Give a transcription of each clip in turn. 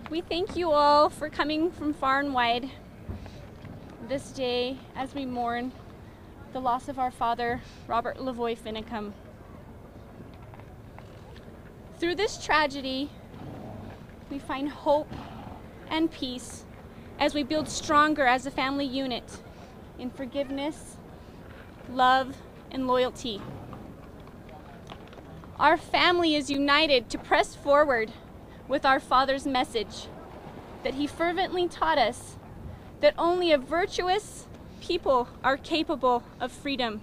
We thank you all for coming from far and wide this day as we mourn the loss of our father, Robert LaVoy Finicum. Through this tragedy, we find hope and peace as we build stronger as a family unit in forgiveness, love, and loyalty. Our family is united to press forward with our father's message that he fervently taught us that only a virtuous people are capable of freedom.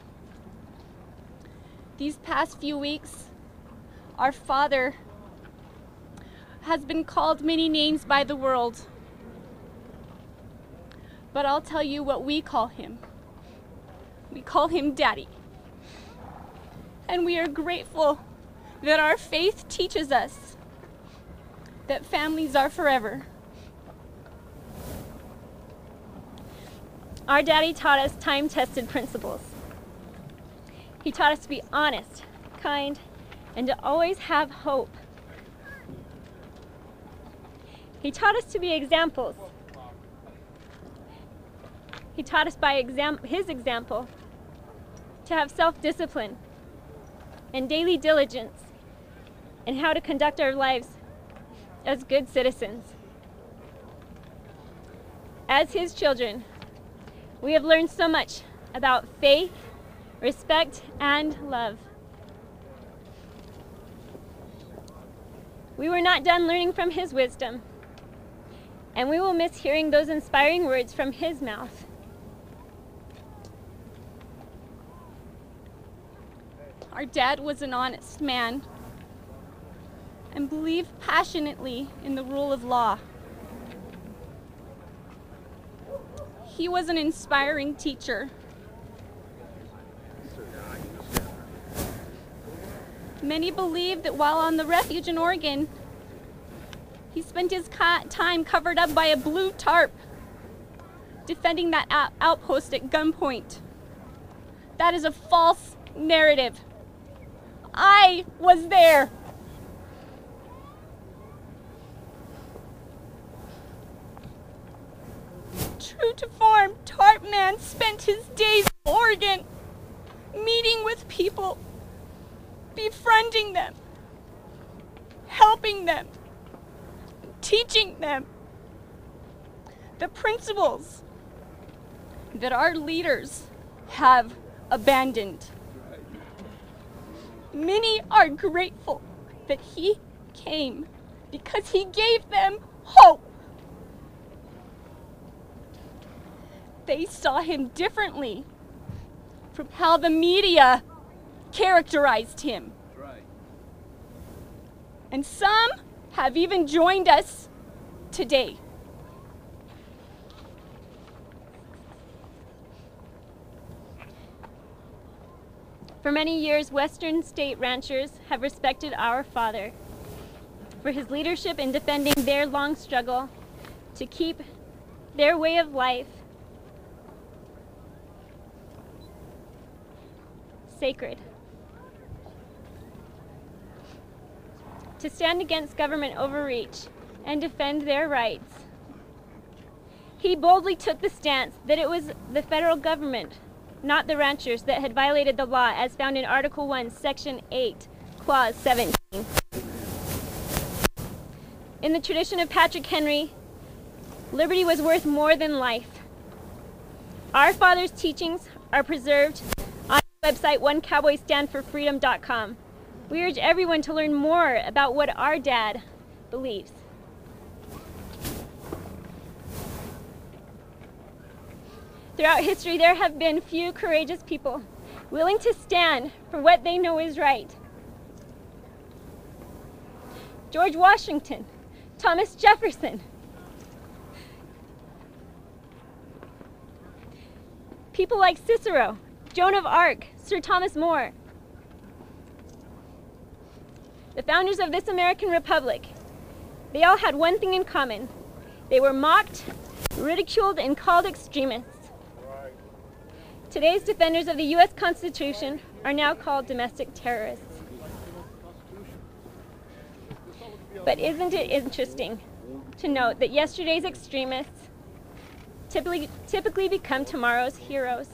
These past few weeks, our father has been called many names by the world, but I'll tell you what we call him. We call him Daddy. And we are grateful that our faith teaches us that families are forever. Our daddy taught us time-tested principles. He taught us to be honest, kind, and to always have hope. He taught us to be examples. He taught us by his example to have self-discipline and daily diligence in how to conduct our lives as good citizens. As his children, we have learned so much about faith, respect, and love. We were not done learning from his wisdom, and we will miss hearing those inspiring words from his mouth. Our dad was an honest man and believed passionately in the rule of law. He was an inspiring teacher. Many believe that while on the refuge in Oregon, he spent his time covered up by a blue tarp, defending that outpost at gunpoint. That is a false narrative. I was there. True to form, Tarp Man spent his days in Oregon, meeting with people, befriending them, helping them, teaching them the principles that our leaders have abandoned. Many are grateful that he came because he gave them hope. They saw him differently from how the media characterized him. Right. And some have even joined us today. For many years, Western state ranchers have respected our father for his leadership in defending their long struggle to keep their way of life sacred, to stand against government overreach and defend their rights. He boldly took the stance that it was the federal government, not the ranchers, that had violated the law as found in Article 1, Section 8, Clause 17. In the tradition of Patrick Henry, liberty was worth more than life. Our father's teachings are preserved on the website onecowboystandforfreedom.com. We urge everyone to learn more about what our dad believes. Throughout history, there have been few courageous people willing to stand for what they know is right. George Washington, Thomas Jefferson, people like Cicero, Joan of Arc, Sir Thomas More, the founders of this American Republic. They all had one thing in common. They were mocked, ridiculed, and called extremists. Today's defenders of the U.S. Constitution are now called domestic terrorists. But isn't it interesting to note that yesterday's extremists typically become tomorrow's heroes.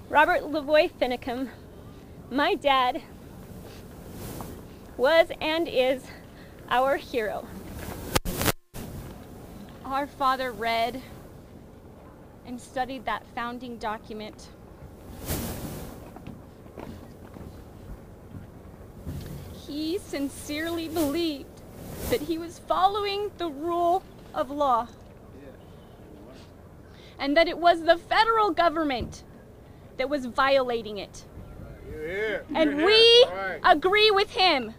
Robert LaVoy Finicum, my dad, was and is our hero. Our father read and studied that founding document. He sincerely believed that he was following the rule of law, and that it was the federal government that was violating it. And we agree with him.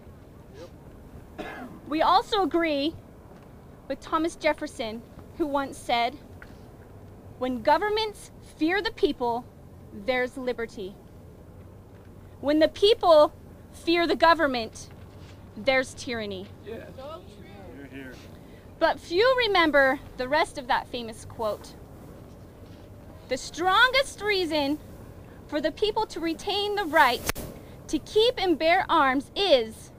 We also agree with Thomas Jefferson, who once said, "When governments fear the people, there's liberty. When the people fear the government, there's tyranny." Yes. But few remember the rest of that famous quote. The strongest reason for the people to retain the right to keep and bear arms is,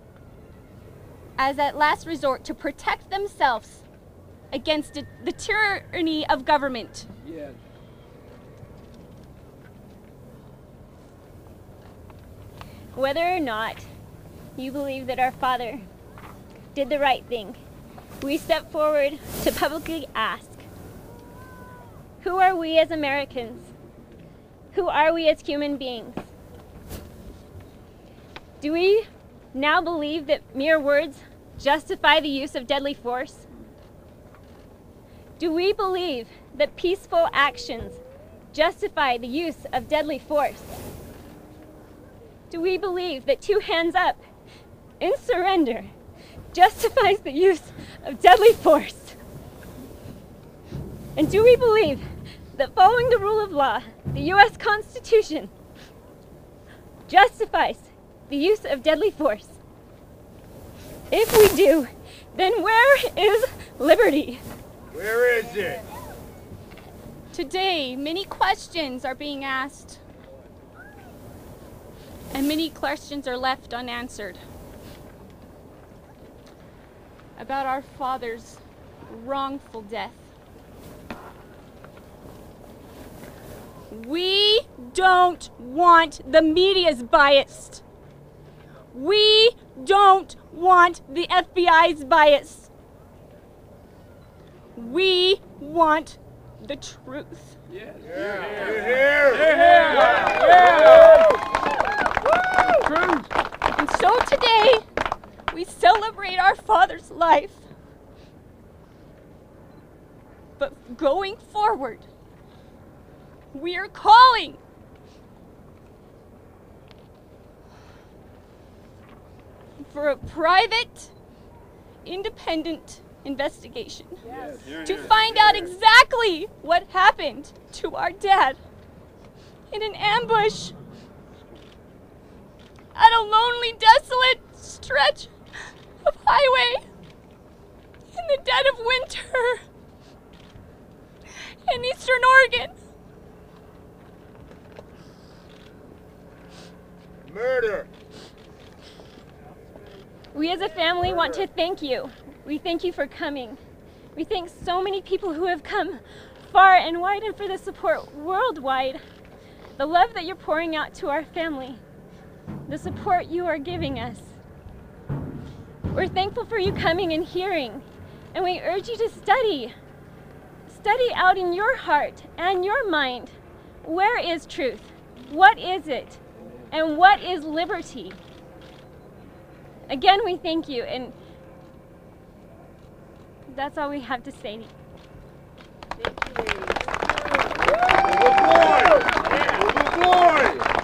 as at last resort, to protect themselves against the tyranny of government. Yes. Whether or not you believe that our father did the right thing, we step forward to publicly ask, who are we as Americans? Who are we as human beings? Do we now believe that mere words justify the use of deadly force? Do we believe that peaceful actions justify the use of deadly force? Do we believe that 2 hands up in surrender justifies the use of deadly force? And do we believe that following the rule of law, the U.S. Constitution, justifies the use of deadly force? If we do, then where is liberty? Where is it? Today, many questions are being asked, and many questions are left unanswered about our father's wrongful death. We don't want the media's biased. We don't want the FBI's bias. We want the truth. Yes. And so today, we celebrate our father's life. But going forward, we are calling for a private, independent investigation to find out exactly what happened to our dad in an ambush at a lonely, desolate stretch of highway in the dead of winter in eastern Oregon. Murder. We as a family want to thank you. We thank you for coming. We thank so many people who have come far and wide and for the support worldwide. The love that you're pouring out to our family. The support you are giving us. We're thankful for you coming and hearing. And we urge you to study. Study out in your heart and your mind. Where is truth? What is it? And what is liberty? Again, we thank you, and that's all we have to say. LaVoy! LaVoy!